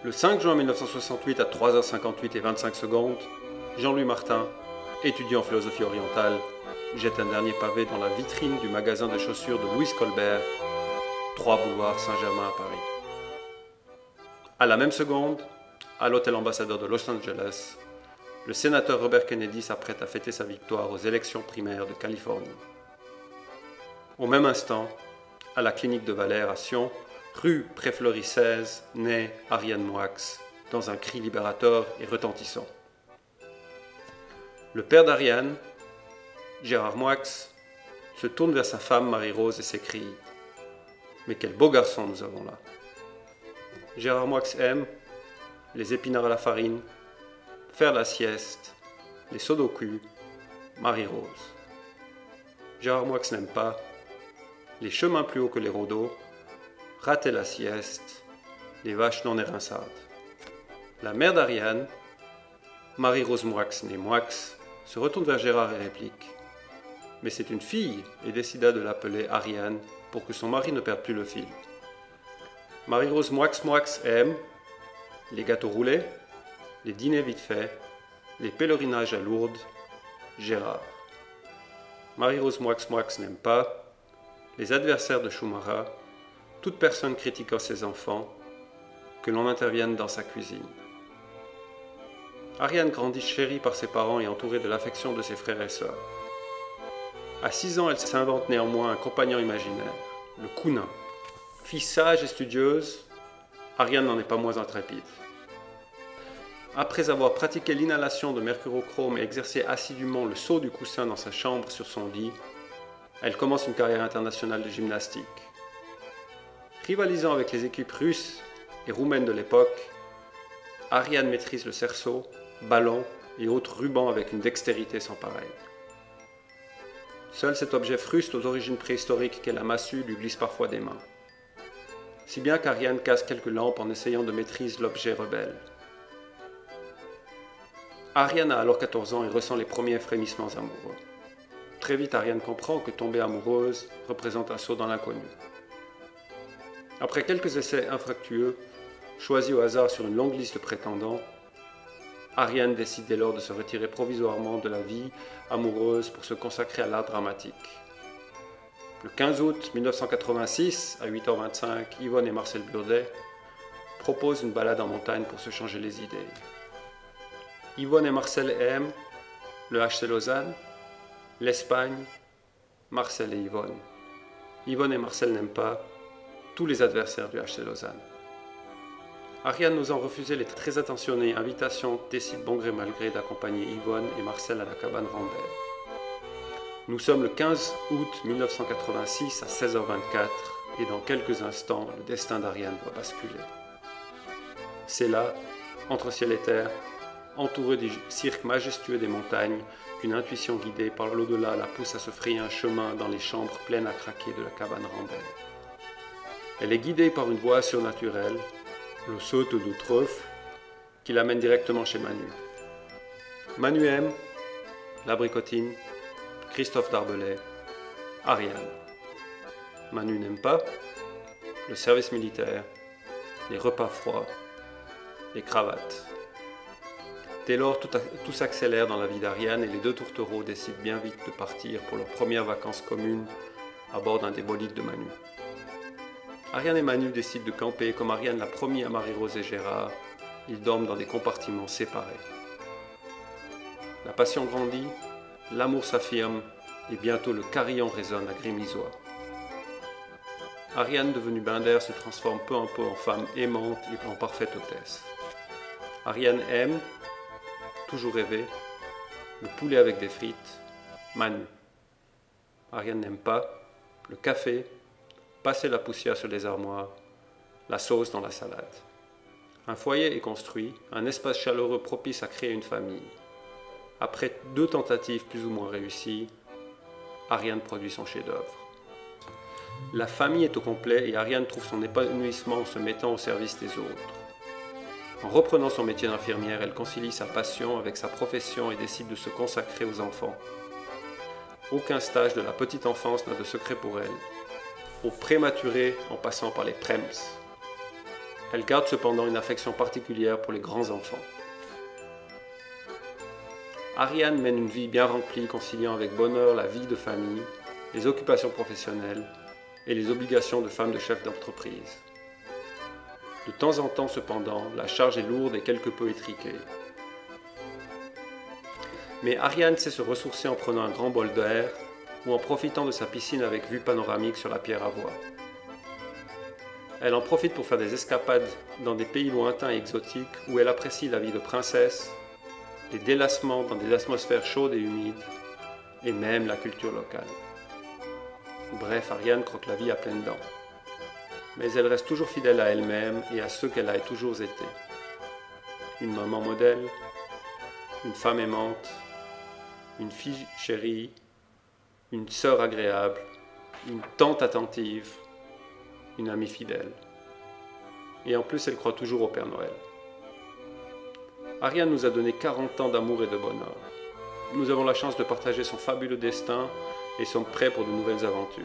Le 5 juin 1968 à 3h58 et 25 secondes, Jean-Louis Martin, étudiant en philosophie orientale, jette un dernier pavé dans la vitrine du magasin de chaussures de Louise Colbert, 3 boulevard Saint-Germain à Paris. À la même seconde, à l'hôtel ambassadeur de Los Angeles, le sénateur Robert Kennedy s'apprête à fêter sa victoire aux élections primaires de Californie. Au même instant, à la clinique de Valère à Sion, rue Préfleury 16, naît Ariane Moix, dans un cri libérateur et retentissant. Le père d'Ariane, Gérard Moix, se tourne vers sa femme Marie-Rose et s'écrie « Mais quel beau garçon nous avons là !» Gérard Moix aime les épinards à la farine, faire la sieste, les sudoku, Marie-Rose. Gérard Moix n'aime pas les chemins plus hauts que les rhodos, rater la sieste, les vaches non érinçades. La mère d'Ariane, Marie-Rose Moix née Moix, se retourne vers Gérard et réplique « Mais c'est une fille » et décida de l'appeler Ariane pour que son mari ne perde plus le fil. Marie-Rose Moix aime les gâteaux roulés, les dîners vite faits, les pèlerinages à Lourdes, Gérard. Marie-Rose Moix n'aime pas les adversaires de Schumacher, toute personne critiquant ses enfants, que l'on intervienne dans sa cuisine. Ariane grandit chérie par ses parents et entourée de l'affection de ses frères et sœurs. À 6 ans, elle s'invente néanmoins un compagnon imaginaire, le Cousin. Fille sage et studieuse, Ariane n'en est pas moins intrépide. Après avoir pratiqué l'inhalation de mercurochrome et exercé assidûment le saut du coussin dans sa chambre sur son lit, elle commence une carrière internationale de gymnastique. Rivalisant avec les équipes russes et roumaines de l'époque, Ariane maîtrise le cerceau, ballon et autres rubans avec une dextérité sans pareille. Seul cet objet fruste aux origines préhistoriques qu'est la massue lui glisse parfois des mains. Si bien qu'Ariane casse quelques lampes en essayant de maîtriser l'objet rebelle. Ariane a alors 14 ans et ressent les premiers frémissements amoureux. Très vite, Ariane comprend que tomber amoureuse représente un saut dans l'inconnu. Après quelques essais infructueux, choisis au hasard sur une longue liste de prétendants, Ariane décide dès lors de se retirer provisoirement de la vie amoureuse pour se consacrer à l'art dramatique. Le 15 août 1986, à 8h25, Yvonne et Marcel Burdet proposent une balade en montagne pour se changer les idées. Yvonne et Marcel aiment le HC Lausanne, l'Espagne, Marcel et Yvonne. Yvonne et Marcel n'aiment pas tous les adversaires du HC Lausanne. Ariane n'osant refuser les très attentionnées invitations décide bon gré mal gré d'accompagner Yvonne et Marcel à la cabane Rambert. Nous sommes le 15 août 1986 à 16h24 et dans quelques instants, le destin d'Ariane va basculer. C'est là, entre ciel et terre, entouré du cirque majestueux des montagnes, qu'une intuition guidée par l'au-delà la pousse à se frayer un chemin dans les chambres pleines à craquer de la cabane Rambert. Elle est guidée par une voix surnaturelle, le saute de Treuf, qui l'amène directement chez Manu. Manu aime l'abricotine, Christophe Darbelay, Ariane. Manu n'aime pas le service militaire, les repas froids, les cravates. Dès lors, tout s'accélère dans la vie d'Ariane et les deux tourtereaux décident bien vite de partir pour leurs premières vacances communes à bord d'un des bolides de Manu. Ariane et Manu décident de camper comme Ariane l'a promis à Marie-Rose et Gérard. Ils dorment dans des compartiments séparés. La passion grandit, l'amour s'affirme et bientôt le carillon résonne à Grémisois. Ariane, devenue Binder, se transforme peu à peu en femme aimante et en parfaite hôtesse. Ariane aime, toujours rêvé, le poulet avec des frites, Manu. Ariane n'aime pas le café, passer la poussière sur les armoires, la sauce dans la salade. Un foyer est construit, un espace chaleureux propice à créer une famille. Après 2 tentatives plus ou moins réussies, Ariane produit son chef-d'œuvre. La famille est au complet et Ariane trouve son épanouissement en se mettant au service des autres. En reprenant son métier d'infirmière, elle concilie sa passion avec sa profession et décide de se consacrer aux enfants. Aucun stage de la petite enfance n'a de secret pour elle. Au prématuré en passant par les PREMS. Elle garde cependant une affection particulière pour les grands enfants. Ariane mène une vie bien remplie, conciliant avec bonheur la vie de famille, les occupations professionnelles et les obligations de femme de chef d'entreprise. De temps en temps, cependant, la charge est lourde et quelque peu étriquée. Mais Ariane sait se ressourcer en prenant un grand bol d'air ou en profitant de sa piscine avec vue panoramique sur la Pierre à Voie. Elle en profite pour faire des escapades dans des pays lointains et exotiques où elle apprécie la vie de princesse, les délassements dans des atmosphères chaudes et humides, et même la culture locale. Bref, Ariane croque la vie à pleines dents. Mais elle reste toujours fidèle à elle-même et à ceux qu'elle a toujours été. Une maman modèle, une femme aimante, une fille chérie, une sœur agréable, une tante attentive, une amie fidèle. Et en plus, elle croit toujours au Père Noël. Ariane nous a donné 40 ans d'amour et de bonheur. Nous avons la chance de partager son fabuleux destin et sommes prêts pour de nouvelles aventures.